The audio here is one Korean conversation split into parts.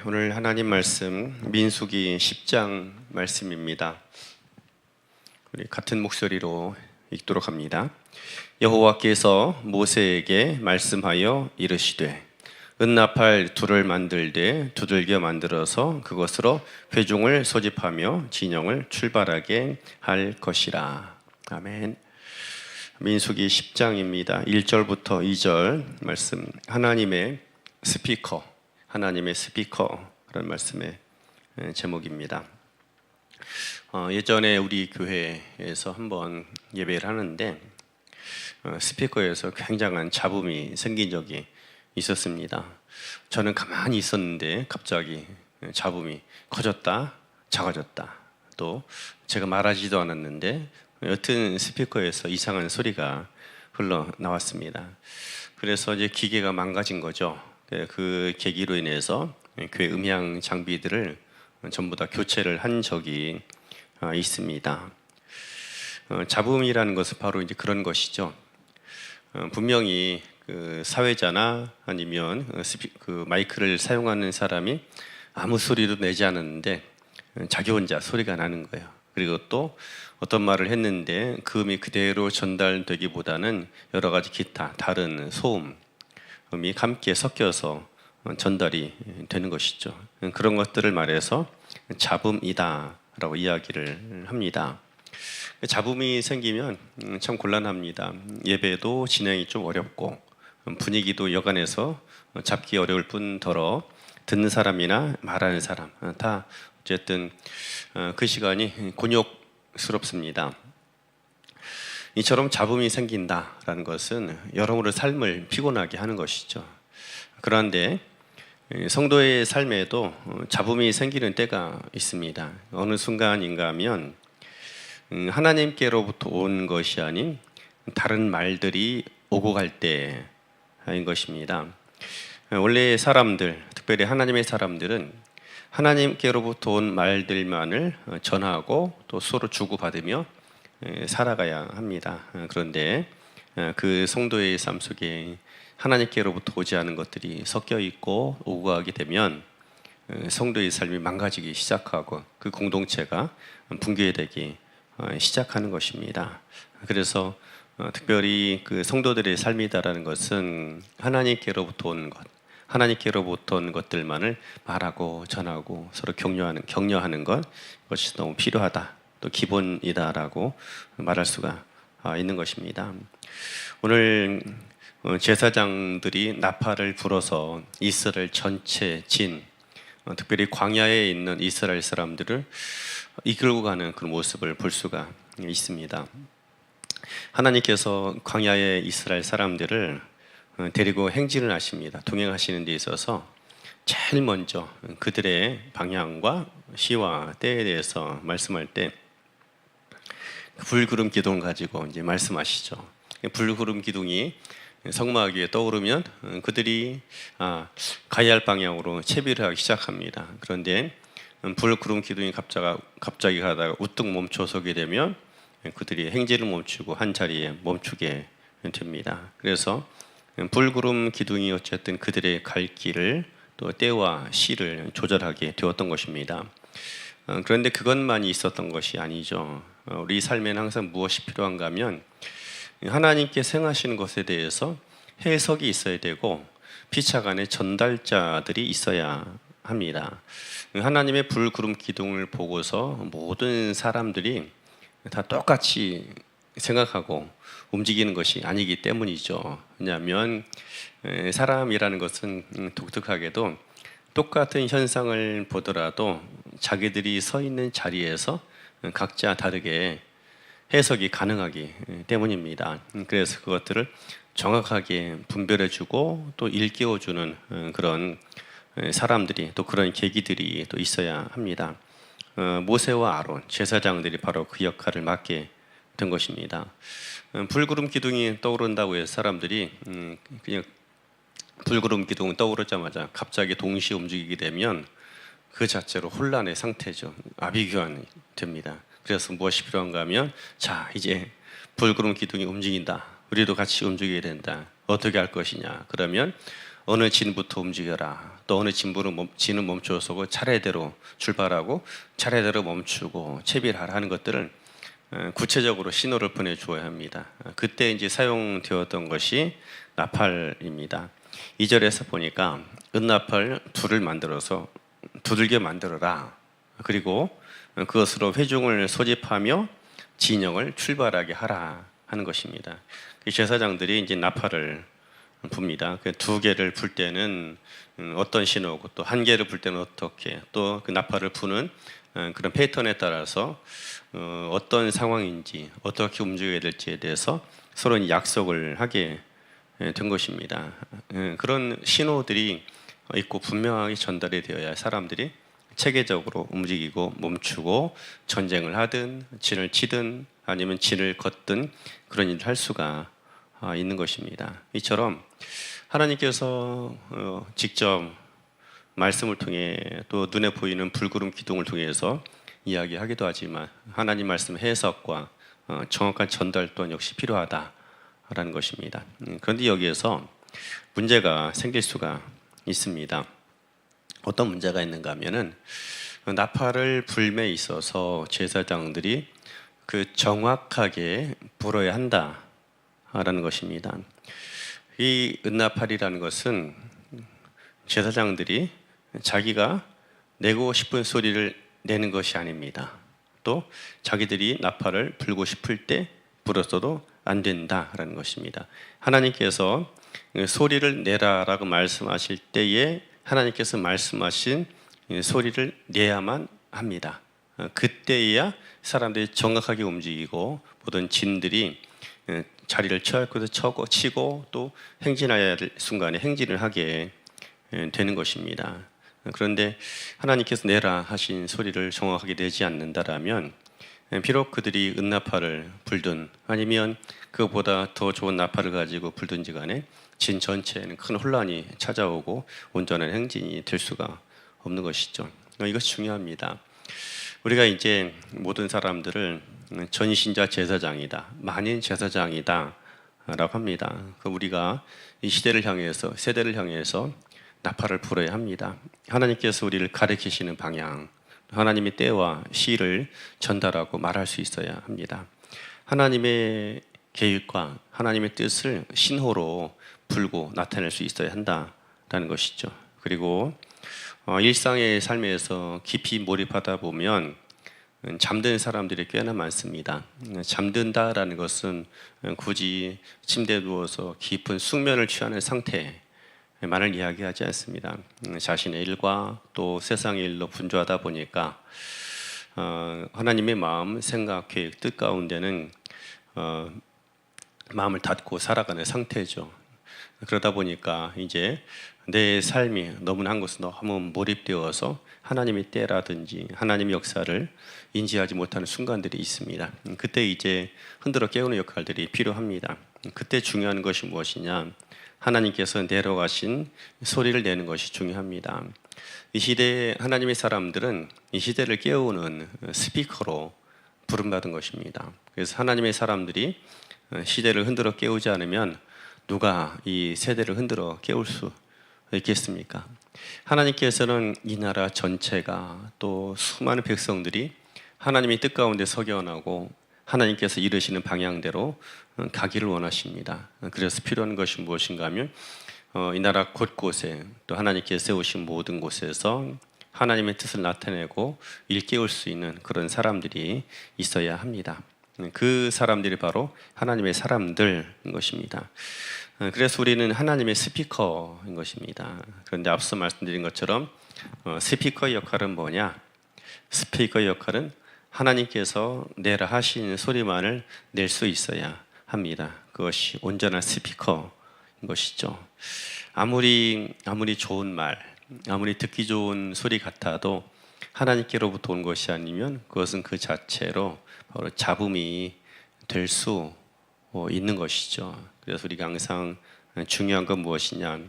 오늘 하나님 말씀 민수기 10장 말씀입니다. 우리 같은 목소리로 읽도록 합니다. 여호와께서 모세에게 말씀하여 이르시되 은나팔 둘을 만들되 두들겨 만들어서 그것으로 회중을 소집하며 진영을 출발하게 할 것이라. 아멘. 민수기 10장입니다. 1절부터 2절 말씀. 하나님의 스피커 그런 말씀의 제목입니다. 예전에 우리 교회에서 한번 예배를 하는데 스피커에서 굉장한 잡음이 생긴 적이 있었습니다. 저는 가만히 있었는데 갑자기 잡음이 커졌다 작아졌다, 또 제가 말하지도 않았는데 여튼 스피커에서 이상한 소리가 흘러나왔습니다. 그래서 이제 기계가 망가진 거죠. 그 계기로 인해서 교회 음향 장비들을 전부 다 교체를 한 적이 있습니다. 잡음이라는 것은 바로 이제 그런 것이죠. 분명히 그 사회자나 아니면 그 마이크를 사용하는 사람이 아무 소리도 내지 않았는데 자기 혼자 소리가 나는 거예요. 그리고 또 어떤 말을 했는데 그 음이 그대로 전달되기보다는 여러 가지 기타 다른 소음 음이 함께 섞여서 전달이 되는 것이죠. 그런 것들을 말해서 잡음이다 라고 이야기를 합니다. 잡음이 생기면 참 곤란합니다. 예배도 진행이 좀 어렵고 분위기도 여간해서 잡기 어려울 뿐더러 듣는 사람이나 말하는 사람 다 어쨌든 그 시간이 곤욕스럽습니다. 이처럼 잡음이 생긴다라는 것은 여러모로 삶을 피곤하게 하는 것이죠. 그런데 성도의 삶에도 잡음이 생기는 때가 있습니다. 어느 순간인가 하면 하나님께로부터 온 것이 아닌 다른 말들이 오고 갈 때인 것입니다. 원래 사람들, 특별히 하나님의 사람들은 하나님께로부터 온 말들만을 전하고 또 서로 주고받으며 살아가야 합니다. 그런데 그 성도의 삶 속에 하나님께로부터 오지 않은 것들이 섞여 있고 오고 가게 되면 성도의 삶이 망가지기 시작하고 그 공동체가 붕괴되기 시작하는 것입니다. 그래서 특별히 그 성도들의 삶이다라는 것은 하나님께로부터 온 것, 하나님께로부터 온 것들만을 말하고 전하고 서로 격려하는 것, 그것이 너무 필요하다. 또 기본이다라고 말할 수가 있는 것입니다. 오늘 제사장들이 나팔을 불어서 이스라엘 전체 특별히 광야에 있는 이스라엘 사람들을 이끌고 가는 그런 모습을 볼 수가 있습니다. 하나님께서 광야의 이스라엘 사람들을 데리고 행진을 하십니다. 동행하시는 데 있어서 제일 먼저 그들의 방향과 시와 때에 대해서 말씀할 때 불구름 기둥을 가지고 이제 말씀하시죠. 불구름 기둥이 성막 위에 떠오르면 그들이 가야 할 방향으로 채비를 하기 시작합니다. 그런데 불구름 기둥이 갑자기 가다가 우뚝 멈춰서게 되면 그들이 행진을 멈추고 한 자리에 멈추게 됩니다. 그래서 불구름 기둥이 어쨌든 그들의 갈 길을 또 때와 시를 조절하게 되었던 것입니다. 그런데 그것만이 있었던 것이 아니죠. 우리 삶에는 항상 무엇이 필요한가 하면 하나님께 행하시는 것에 대해서 해석이 있어야 되고 피차간에 전달자들이 있어야 합니다. 하나님의 불구름 기둥을 보고서 모든 사람들이 다 똑같이 생각하고 움직이는 것이 아니기 때문이죠. 왜냐하면 사람이라는 것은 독특하게도 똑같은 현상을 보더라도 자기들이 서 있는 자리에서 각자 다르게 해석이 가능하기 때문입니다. 그래서 그것들을 정확하게 분별해주고 또 일깨워주는 그런 사람들이 또 그런 계기들이 또 있어야 합니다. 모세와 아론 제사장들이 바로 그 역할을 맡게 된 것입니다. 불구름 기둥이 떠오른다고 해서 사람들이 그냥 불구름 기둥이 떠오르자마자 갑자기 동시에 움직이게 되면 그 자체로 혼란의 상태죠. 아비규환이 됩니다. 그래서 무엇이 필요한가 하면 자 이제 불구름 기둥이 움직인다. 우리도 같이 움직여야 된다. 어떻게 할 것이냐. 그러면 어느 진부터 움직여라. 또 어느 진은 멈춰서고 차례대로 출발하고 차례대로 멈추고 채비하라 하는 것들을 구체적으로 신호를 보내주어야 합니다. 그때 이제 사용되었던 것이 나팔입니다. 2절에서 보니까 은나팔 둘을 만들어서 두들겨 만들어라. 그리고 그것으로 회중을 소집하며 진영을 출발하게 하라 하는 것입니다. 제사장들이 이제 나팔을 붑니다. 그 두 개를 불 때는 어떤 신호고 또 한 개를 불 때는 어떻게 또 그 나팔을 부는 그런 패턴에 따라서 어떤 상황인지 어떻게 움직여야 될지에 대해서 서로 약속을 하게 된 것입니다. 그런 신호들이 있고 분명하게 전달이 되어야 사람들이 체계적으로 움직이고 멈추고 전쟁을 하든 진을 치든 아니면 진을 걷든 그런 일을 할 수가 있는 것입니다. 이처럼 하나님께서 직접 말씀을 통해 또 눈에 보이는 불구름 기둥을 통해서 이야기하기도 하지만 하나님 말씀 해석과 정확한 전달 또한 역시 필요하다라는 것입니다. 그런데 여기에서 문제가 생길 수가 있습니다. 어떤 문제가 있는가 하면은 나팔을 불매 있어서 제사장들이 그 정확하게 불어야 한다라는 것입니다. 이 은나팔이라는 것은 제사장들이 자기가 내고 싶은 소리를 내는 것이 아닙니다. 또 자기들이 나팔을 불고 싶을 때 불었어도 안 된다라는 것입니다. 하나님께서 소리를 내라라고 말씀하실 때에 하나님께서 말씀하신 소리를 내야만 합니다. 그때야 사람들이 정확하게 움직이고 모든 진들이 자리를 취할 곳에 치고 또 행진해야 할 순간에 행진을 하게 되는 것입니다. 그런데 하나님께서 내라 하신 소리를 정확하게 내지 않는다라면 비록 그들이 은나팔을 불든 아니면 그보다 더 좋은 나팔을 가지고 불든지 간에 진 전체에는 큰 혼란이 찾아오고 온전한 행진이 될 수가 없는 것이죠. 이것이 중요합니다. 우리가 이제 모든 사람들을 전신자 제사장이다, 만인 제사장이다 라고 합니다. 우리가 이 시대를 향해서 세대를 향해서 나팔을 불어야 합니다. 하나님께서 우리를 가르치시는 방향, 하나님의 때와 시를 전달하고 말할 수 있어야 합니다. 하나님의 계획과 하나님의 뜻을 신호로 불고 나타낼 수 있어야 한다라는 것이죠. 그리고 일상의 삶에서 깊이 몰입하다 보면 잠든 사람들이 꽤나 많습니다. 잠든다라는 것은 굳이 침대에 누워서 깊은 숙면을 취하는 상태만을 이야기하지 않습니다. 자신의 일과 또 세상의 일로 분주하다 보니까 하나님의 마음, 생각, 계획, 뜻 가운데는 마음을 닫고 살아가는 상태죠. 그러다 보니까 이제 내 삶이 너무나 한 것은 너무 몰입되어서 하나님의 때라든지 하나님의 역사를 인지하지 못하는 순간들이 있습니다. 그때 이제 흔들어 깨우는 역할들이 필요합니다. 그때 중요한 것이 무엇이냐? 하나님께서 내려가신 소리를 내는 것이 중요합니다. 이 시대에 하나님의 사람들은 이 시대를 깨우는 스피커로 부름받은 것입니다. 그래서 하나님의 사람들이 시대를 흔들어 깨우지 않으면 누가 이 세대를 흔들어 깨울 수 있겠습니까? 하나님께서는 이 나라 전체가 또 수많은 백성들이 하나님의 뜻 가운데 석연하고 하나님께서 이르시는 방향대로 가기를 원하십니다. 그래서 필요한 것이 무엇인가 하면 이 나라 곳곳에 또 하나님께서 세우신 모든 곳에서 하나님의 뜻을 나타내고 일깨울 수 있는 그런 사람들이 있어야 합니다. 그 사람들이 바로 하나님의 사람들인 것입니다. 그래서 우리는 하나님의 스피커인 것입니다. 그런데 앞서 말씀드린 것처럼 스피커의 역할은 뭐냐? 스피커의 역할은 하나님께서 내라 하신 소리만을 낼 수 있어야 합니다. 그것이 온전한 스피커인 것이죠. 아무리 좋은 말, 아무리 듣기 좋은 소리 같아도 하나님께로부터 온 것이 아니면 그것은 그 자체로 바로 잡음이 될 수 있는 것이죠. 그래서 우리가 항상 중요한 건 무엇이냐?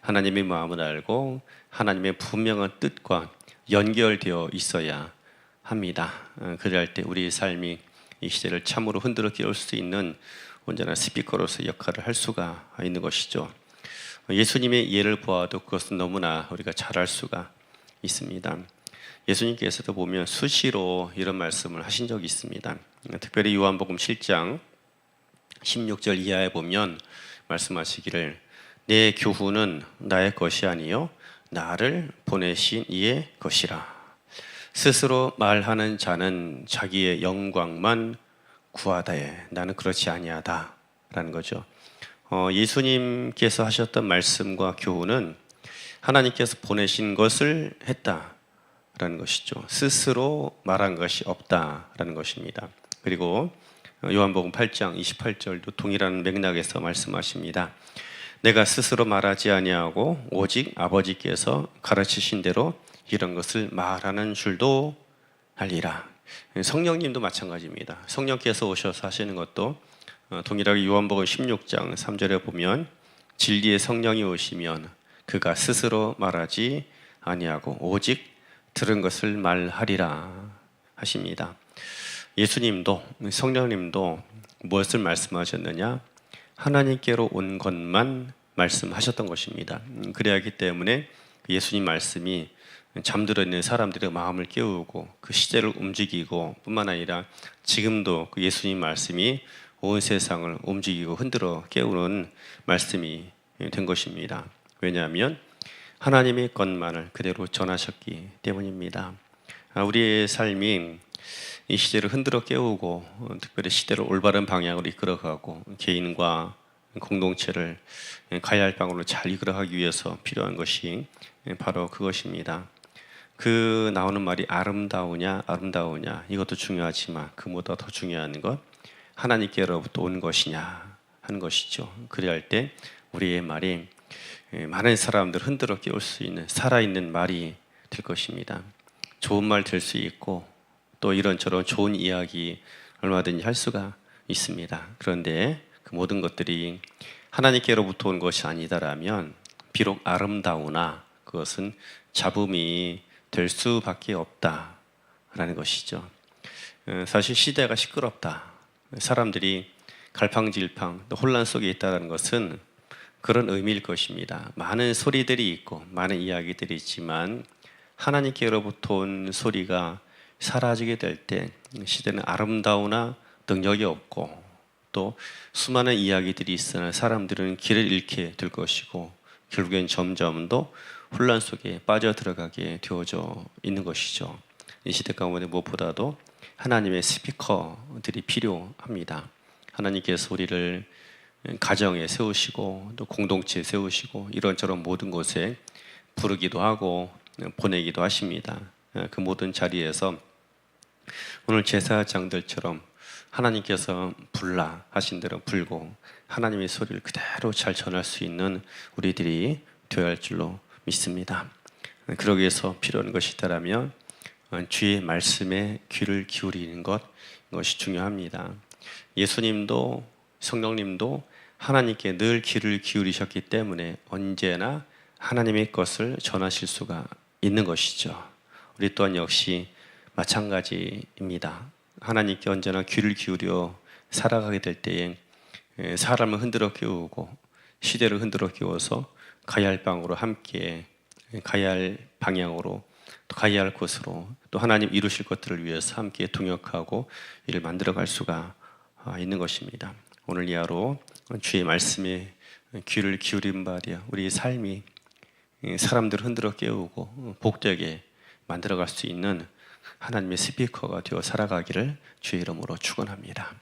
하나님의 마음을 알고 하나님의 분명한 뜻과 연결되어 있어야 합니다. 그럴 때 우리의 삶이 이 시대를 참으로 흔들어 깨울 수 있는 온전한 스피커로서 역할을 할 수가 있는 것이죠. 예수님의 예를 보아도 그것은 너무나 우리가 잘 알 수가 있습니다. 예수님께서도 보면 수시로 이런 말씀을 하신 적이 있습니다. 특별히 요한복음 7장 16절 이하에 보면 말씀하시기를 내 교훈은 나의 것이 아니요 나를 보내신 이의 것이라. 스스로 말하는 자는 자기의 영광만 구하다에 나는 그렇지 아니하다 라는 거죠. 예수님께서 하셨던 말씀과 교훈은 하나님께서 보내신 것을 했다라는 것이죠. 스스로 말한 것이 없다라는 것입니다. 그리고 요한복음 8장 28절도 동일한 맥락에서 말씀하십니다. 내가 스스로 말하지 아니하고 오직 아버지께서 가르치신 대로 이런 것을 말하는 줄도 알리라. 성령님도 마찬가지입니다. 성령께서 오셔서 하시는 것도 동일하게 요한복음 16장 3절에 보면 진리의 성령이 오시면 그가 스스로 말하지 아니하고 오직 들은 것을 말하리라 하십니다. 예수님도 성령님도 무엇을 말씀하셨느냐? 하나님께로 온 것만 말씀하셨던 것입니다. 그래야하기 때문에 예수님 말씀이 잠들어 있는 사람들의 마음을 깨우고 그 시대를 움직이고 뿐만 아니라 지금도 그 예수님 말씀이 온 세상을 움직이고 흔들어 깨우는 말씀이 된 것입니다. 왜냐하면 하나님의 것만을 그대로 전하셨기 때문입니다. 우리의 삶이 이 시대를 흔들어 깨우고 특별히 시대를 올바른 방향으로 이끌어가고 개인과 공동체를 가야 할 방향으로 잘 이끌어가기 위해서 필요한 것이 바로 그것입니다. 그 나오는 말이 아름다우냐 이것도 중요하지만 그보다 더 중요한 것 하나님께로부터 온 것이냐 하는 것이죠. 그래야 할 때 우리의 말이 많은 사람들 흔들어 깨울 수 있는 살아있는 말이 될 것입니다. 좋은 말 될 수 있고 또 이런저런 좋은 이야기 얼마든지 할 수가 있습니다. 그런데 그 모든 것들이 하나님께로부터 온 것이 아니다라면 비록 아름다우나 그것은 잡음이 될 수밖에 없다라는 것이죠. 사실 시대가 시끄럽다. 사람들이 갈팡질팡 혼란 속에 있다는 것은 그런 의미일 것입니다. 많은 소리들이 있고 많은 이야기들이 있지만 하나님께로부터 온 소리가 사라지게 될 때 시대는 아름다우나 능력이 없고 또 수많은 이야기들이 있으나 사람들은 길을 잃게 될 것이고 결국엔 점점 더 혼란 속에 빠져들어가게 되어져 있는 것이죠. 이 시대 가운데 무엇보다도 하나님의 스피커들이 필요합니다. 하나님께서 우리를 가정에 세우시고 또 공동체에 세우시고 이런저런 모든 곳에 부르기도 하고 보내기도 하십니다. 그 모든 자리에서 오늘 제사장들처럼 하나님께서 불라 하신 대로 불고 하나님의 소리를 그대로 잘 전할 수 있는 우리들이 되어야 할 줄로 믿습니다. 그러기 위해서 필요한 것이 있다면 주의 말씀에 귀를 기울이는 것이 중요합니다. 예수님도 성령님도 하나님께 늘 귀를 기울이셨기 때문에 언제나 하나님의 것을 전하실 수가 있는 것이죠. 우리 또한 역시 마찬가지입니다. 하나님께 언제나 귀를 기울여 살아가게 될 때에 사람을 흔들어 깨우고 시대를 흔들어 깨워서 가야 할 방으로 함께 가야 할 방향으로 또 가야 할 곳으로 또 하나님 이루실 것들을 위해서 함께 동역하고 이를 만들어갈 수가 있는 것입니다. 오늘 이 하루 주의 말씀에 귀를 기울인 바 되어 우리 삶이 사람들을 흔들어 깨우고 복되게 만들어갈 수 있는 하나님의 스피커가 되어 살아가기를 주의 이름으로 축원합니다.